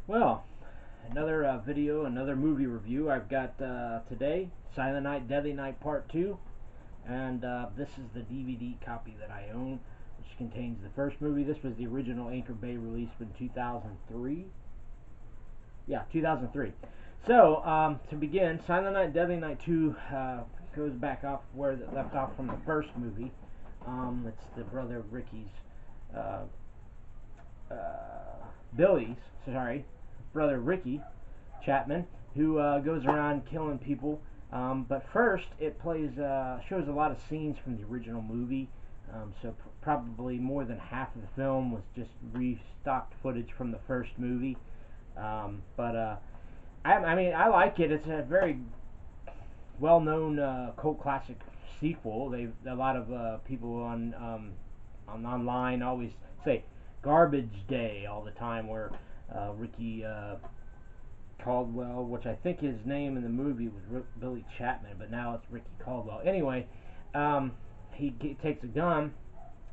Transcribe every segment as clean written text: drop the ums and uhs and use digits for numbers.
Well, another video, another movie review. I've got today Silent Night, Deadly Night Part 2, and this is the DVD copy that I own, which contains the first movie. This was the original Anchor Bay release in 2003. Yeah, 2003. So, to begin, Silent Night, Deadly Night 2 goes back off where it left off from the first movie. It's the brother of Ricky's, uh, Billy's, brother Ricky Chapman, who goes around killing people. But first, it shows a lot of scenes from the original movie. So probably more than half of the film was just restocked footage from the first movie. I mean, I like it. It's a very well-known cult classic sequel. A lot of people on online always say Garbage Day all the time, where Ricky Caldwell, which I think his name in the movie was Billy Chapman, but now it's Ricky Caldwell. Anyway, he takes a gun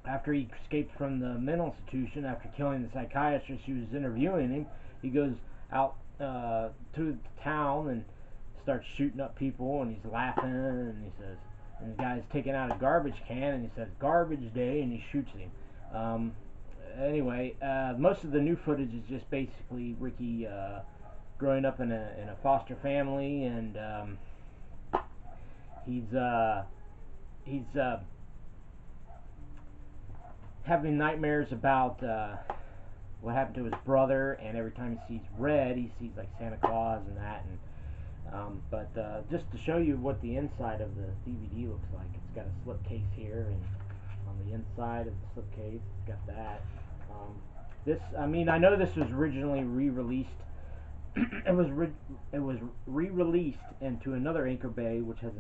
after he escaped from the mental institution after killing the psychiatrist who was interviewing him. He goes out to the town and starts shooting up people, and he's laughing, and he says, and the guy's taking out a garbage can, and he says "Garbage Day," and he shoots him. Anyway, most of the new footage is just basically Ricky growing up in a foster family, and he's having nightmares about what happened to his brother, and every time he sees red, he sees like Santa Claus and that. And just to show you what the inside of the DVD looks like, it's got a slipcase here, and on the inside of the slipcase, it's got that. I mean, I know this was originally re-released. it was re-released into another Anchor Bay, which has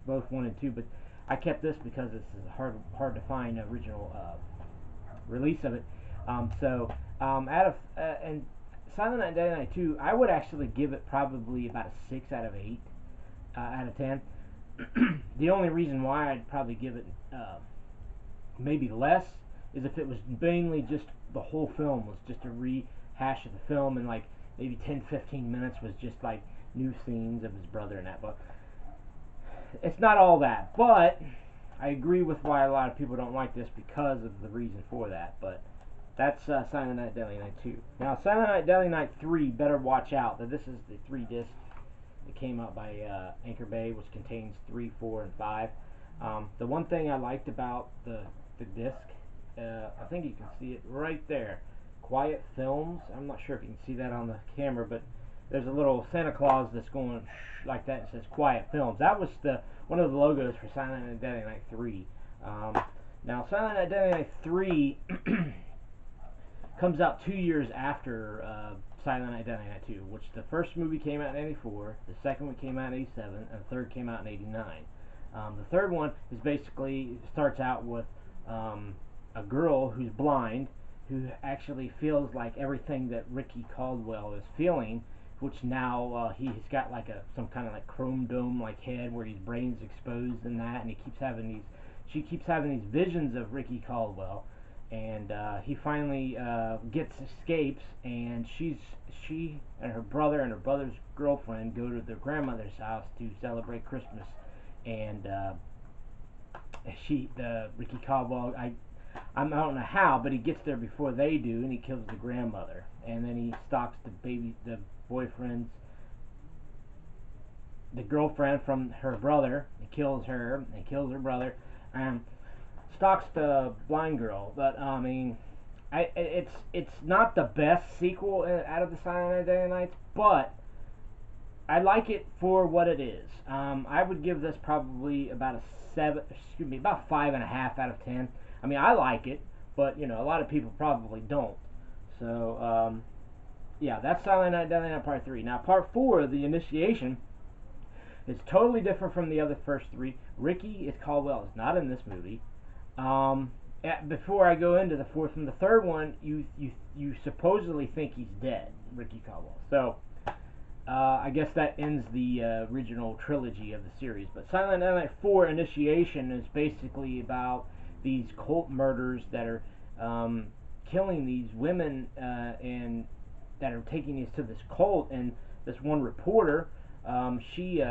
both 1 and 2, but I kept this because this is hard to find original release of it. And Silent Night, Deadly Night 2, I would actually give it probably about a 6 out of 8 out of 10. The only reason why I'd probably give it maybe less is if it was mainly just the whole film was just a rehash of the film, and like maybe 10-15 minutes was just like new scenes of his brother and that. But it's not all that. But I agree with why a lot of people don't like this because of the reason for that. But that's Silent Night, Deadly Night 2. Now, Silent Night, Deadly Night 3, better watch out that this is the 3 disc that came out by Anchor Bay, which contains 3, 4, and 5. The one thing I liked about the disc, I think you can see it right there, Quiet Films. I'm not sure if you can see that on the camera, but there's a little Santa Claus that's going like that. It says Quiet Films. That was one of the logos for Silent Night, Deadly Night 3. Now, Silent Night, Deadly Night 3 comes out 2 years after Silent Night, Deadly Night 2, which the first movie came out in 84, the second one came out in 87, and the third came out in 89. The third one is basically starts out with a girl who's blind, who actually feels like everything that Ricky Caldwell is feeling, which now he's got like some kind of like chrome dome like head where his brain's exposed and that, and she keeps having these visions of Ricky Caldwell, and he finally escapes, and she and her brother and her brother's girlfriend go to their grandmother's house to celebrate Christmas, and Ricky Caldwell, I don't know how, but he gets there before they do, and he kills the grandmother, and then he stalks the girlfriend from her brother. He kills her, and he kills her brother, and stalks the blind girl. But I mean, it's not the best sequel out of the Silent Night, Deadly Nights, but I like it for what it is. I would give this probably about about 5.5 out of 10. I mean, I like it, but a lot of people probably don't. So, yeah, that's Silent Night, Deadly Night Part 3. Now, Part 4, The Initiation, is totally different from the other first 3. Ricky Caldwell is not in this movie. Before I go into the fourth and the third one, you supposedly think he's dead, Ricky Caldwell. So, I guess that ends the original trilogy of the series. But Silent Night 4 Initiation is basically about these cult murders that are killing these women and that are taking us to this cult, and this one reporter, she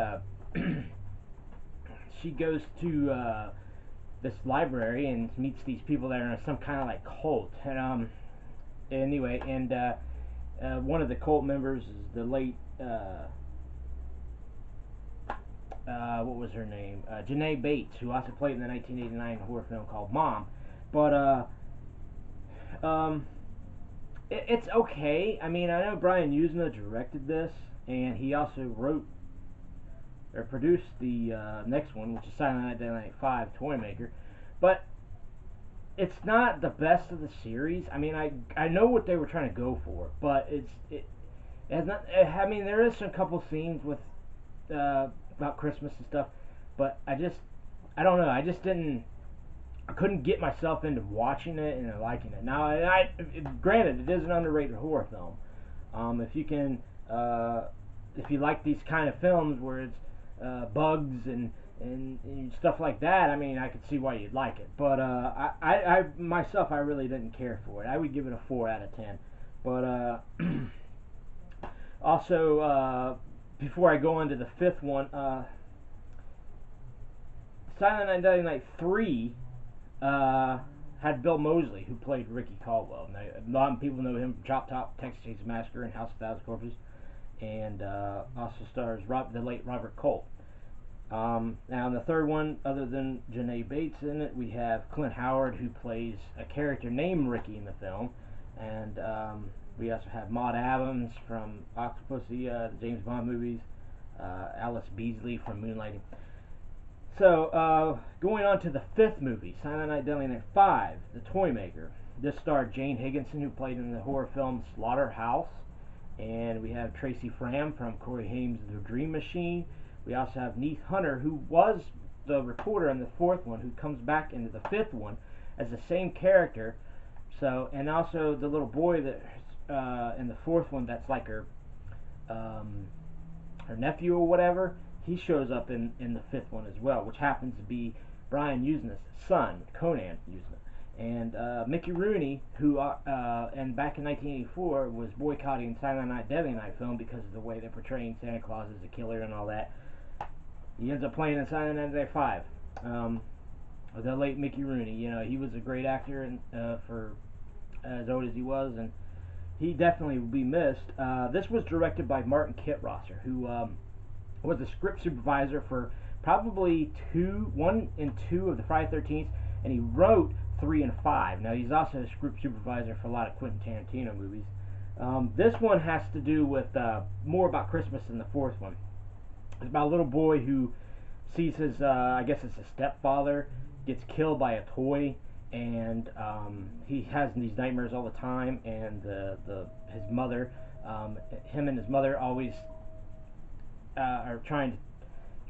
she goes to this library and meets these people that are in some kind of like cult, and anyway, and one of the cult members is the late what was her name? Janae Bates, who also played in the 1989 horror film called Mom. But it's okay. I mean, I know Brian Usna directed this, and he also wrote or produced the next one, which is Silent Night, Deadly Night 5, Toymaker. But it's not the best of the series. I mean, I know what they were trying to go for, but it has not. I mean, there is some couple scenes with about Christmas and stuff, but I don't know. I couldn't get myself into watching it and liking it. Now, granted, it is an underrated horror film. If you like these kind of films where it's bugs and stuff like that, I mean, I could see why you'd like it. But I myself, I really didn't care for it. I would give it a 4 out of 10. But also, before I go into the fifth one, Silent Night, Deadly Night 3 had Bill Moseley, who played Ricky Caldwell. Now, a lot of people know him from Chop Top, Texas Chainsaw Massacre, and House of Thousand Corpses, and also stars the late Robert Culp. Now, in the third one, other than Janae Bates in it, we have Clint Howard, who plays a character named Ricky in the film, and we also have Maud Adams from Octopussy, the James Bond movies, Alice Beasley from Moonlighting. So, going on to the fifth movie, Silent Night, Deadly Night 5, The Toymaker. This starred Jane Higginson, who played in the horror film Slaughterhouse, and we have Tracy Fram from Corey Haim's The Dream Machine. We also have Neith Hunter, who was the reporter in the fourth one, who comes back into the fifth one as the same character. So, and also the little boy that in the fourth one, that's like her nephew or whatever. He shows up in the fifth one as well, which happens to be Brian Usna's son, Conan Usna. And Mickey Rooney, who and back in 1984 was boycotting Silent Night, Deadly Night film because of the way they're portraying Santa Claus as a killer and all that. He ends up playing in Silent Night, Deadly Night 5. The late Mickey Rooney, you know, he was a great actor and for as old as he was, and he definitely will be missed. This was directed by Martin Kitrosser, who was the script supervisor for probably 1 and 2 of the Friday the 13th, and he wrote 3 and 5. Now, he's also a script supervisor for a lot of Quentin Tarantino movies. This one has to do with more about Christmas than the fourth one. It's about a little boy who sees his, I guess it's his stepfather, gets killed by a toy, and he has these nightmares all the time, and his mother, him and his mother always are trying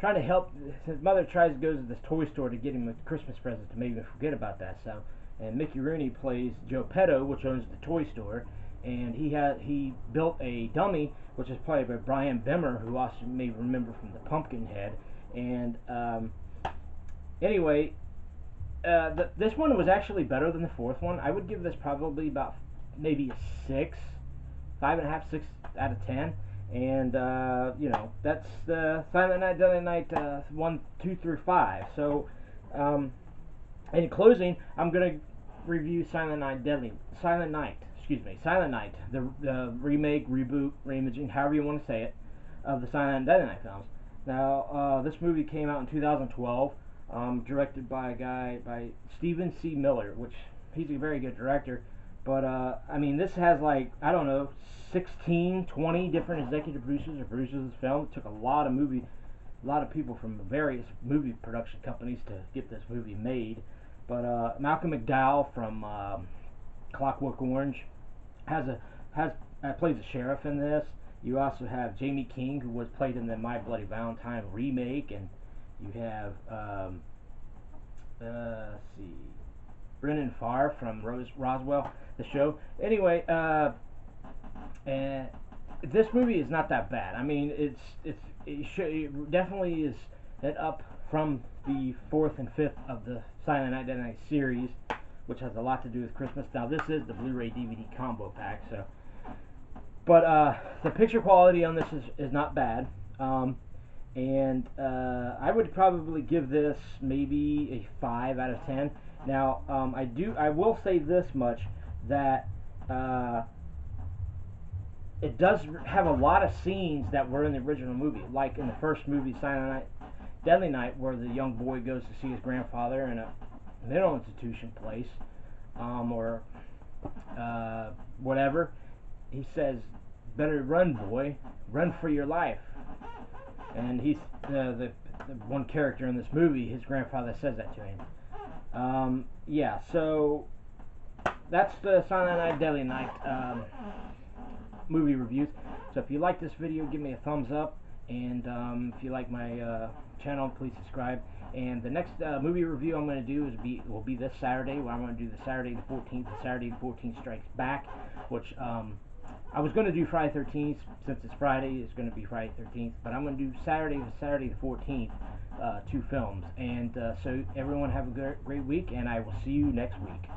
to help. His mother goes to this toy store to get him a Christmas present to make him forget about that. So, and Mickey Rooney plays Joe Petto, which owns the toy store, and he built a dummy, which is played by Brian Bimmer, who also you may remember from the Pumpkinhead. And anyway, this one was actually better than the fourth one. I would give this probably about maybe a 6, 5.5, 6 out of 10. And, you know, that's the Silent Night, Deadly Night 1, 2 through 5. So, in closing, I'm going to review Silent Night, the remake, reboot, reimaging, however you want to say it, of the Silent Night, Deadly Night films. Now, this movie came out in 2012, directed by Stephen C. Miller, which he's a very good director. But, I mean, this has, like, I don't know, 16, 20 different executive producers or producers of this film. It took a lot of people from various movie production companies to get this movie made. But Malcolm McDowell from Clockwork Orange plays a sheriff in this. You also have Jamie King, who was played in the My Bloody Valentine remake, and you have let's see, Brennan Farr from Roswell, the show. Anyway, this movie is not that bad. I mean, it definitely is set up from the fourth and fifth of the Silent Night, Deadly Night series, which has a lot to do with Christmas. Now, this is the Blu-ray DVD combo pack, so But the picture quality on this is not bad. And I would probably give this maybe a 5 out of 10. Now, I will say this much, that it does have a lot of scenes that were in the original movie, like in the first movie, Silent Night, Deadly Night, where the young boy goes to see his grandfather in a mental institution place, or whatever. He says, "Better run, boy, run for your life." And he's the one character in this movie. His grandfather says that to him. Yeah, so that's the Silent Night, Deadly Night movie reviews. So if you like this video, give me a thumbs up, and if you like my channel, please subscribe. And the next movie review I'm going to do will be this Saturday, where I'm going to do the Saturday the 14th. The Saturday the 14th Strikes Back, which I was going to do Friday the 13th. Since it's Friday, it's going to be Friday the 13th. But I'm going to do Saturday the 14th, 2 films. And so everyone have a great week, and I will see you next week.